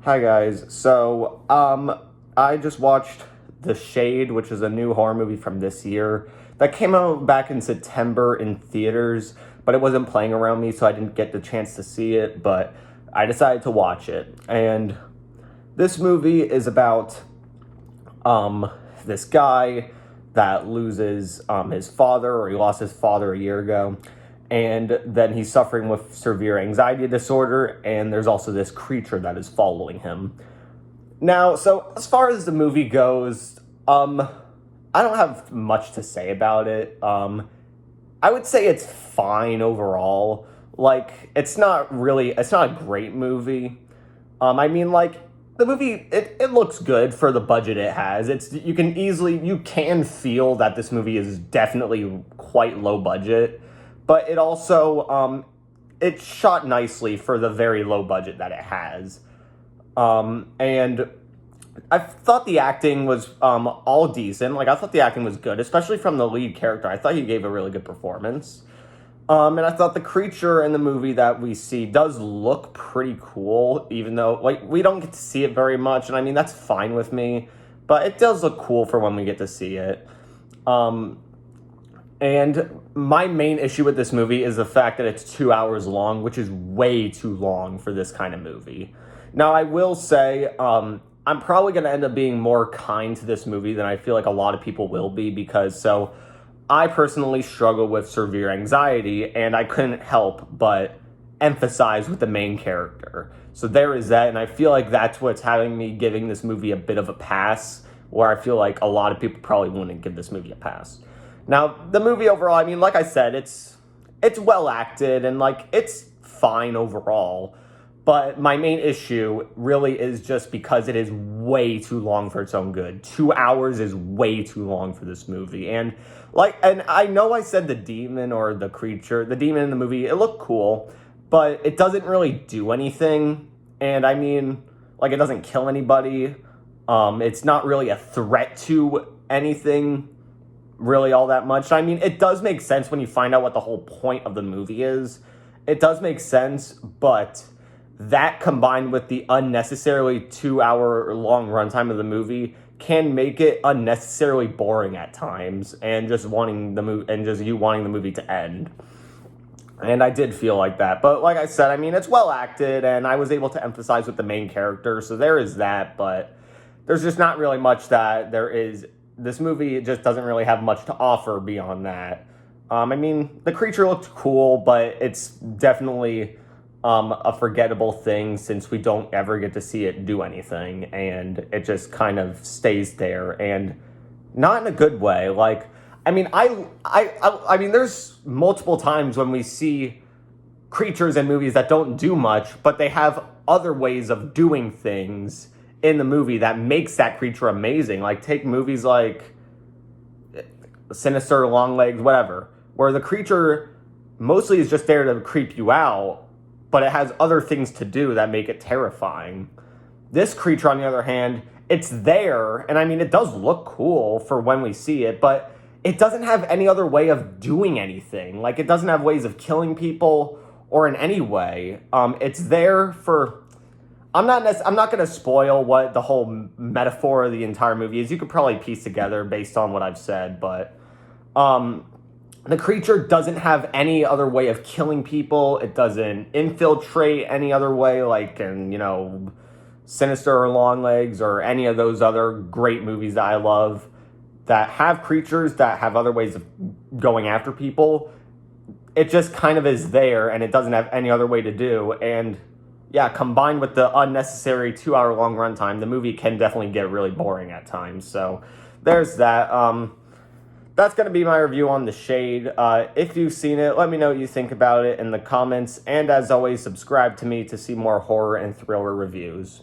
Hi guys. I just watched The Shade, which is a new horror movie from this year that came out back in September in theaters, but it wasn't playing around me, so I didn't get the chance to see it, but I decided to watch it. And this movie is about this guy that loses his father, or he lost his father a year ago, and then he's suffering with severe anxiety disorder, and there's also this creature that is following him. Now, so as far as the movie goes, I don't have much to say about it. I would say it's fine overall. Like, it's not a great movie. The movie, it looks good for the budget it has. You can feel that this movie is definitely quite low budget, but it also, it's shot nicely for the very low budget that it has. And I thought the acting was, all decent. Like, I thought the acting was good, especially from the lead character. I thought he gave a really good performance. And I thought the creature in the movie that we see does look pretty cool, even though, like, we don't get to see it very much, and I mean, that's fine with me, but it does look cool for when we get to see it. And my main issue with this movie is the fact that it's 2 hours long, which is way too long for this kind of movie. Now, I will say, I'm probably going to end up being more kind to this movie than I feel like a lot of people will be, I personally struggle with severe anxiety, and I couldn't help but emphasize with the main character. So there is that, and I feel like that's what's having me giving this movie a bit of a pass, where I feel like a lot of people probably wouldn't give this movie a pass. Now, the movie overall, I mean, like I said, it's well acted, and, like, it's fine overall. But my main issue really is just because it is way too long for its own good. 2 hours is way too long for this movie. And I know I said the demon in the movie, it looked cool, but it doesn't really do anything. And I mean, like, it doesn't kill anybody. It's not really a threat to anything really all that much. I mean, it does make sense when you find out what the whole point of the movie is. It does make sense, but that combined with the unnecessarily 2 hour long runtime of the movie can make it unnecessarily boring at times, and just wanting the movie to end. And I did feel like that. But like I said, I mean, it's well acted, and I was able to emphasize with the main character, so there is that, but there's just not really much that there is. This movie just doesn't really have much to offer beyond that. I mean, the creature looked cool, but it's definitely a forgettable thing, since we don't ever get to see it do anything, and it just kind of stays there, and not in a good way. Like, I mean, I mean, there's multiple times when we see creatures in movies that don't do much, but they have other ways of doing things in the movie that makes that creature amazing. Like, take movies like Sinister, Longlegs, whatever, where the creature mostly is just there to creep you out, but it has other things to do that make it terrifying. This creature, on the other hand, it's there, and I mean, it does look cool for when we see it, but it doesn't have any other way of doing anything. Like, it doesn't have ways of killing people or in any way. It's there for... I'm not going to spoil what the whole metaphor of the entire movie is. You could probably piece together based on what I've said, but... the creature doesn't have any other way of killing people. It doesn't infiltrate any other way, like in, Sinister or Longlegs or any of those other great movies that I love that have creatures that have other ways of going after people. It just kind of is there, and it doesn't have any other way to do. And yeah, combined with the unnecessary 2 hour long runtime, the movie can definitely get really boring at times. So there's that. That's going to be my review on The Shade. If you've seen it, let me know what you think about it in the comments. And as always, subscribe to me to see more horror and thriller reviews.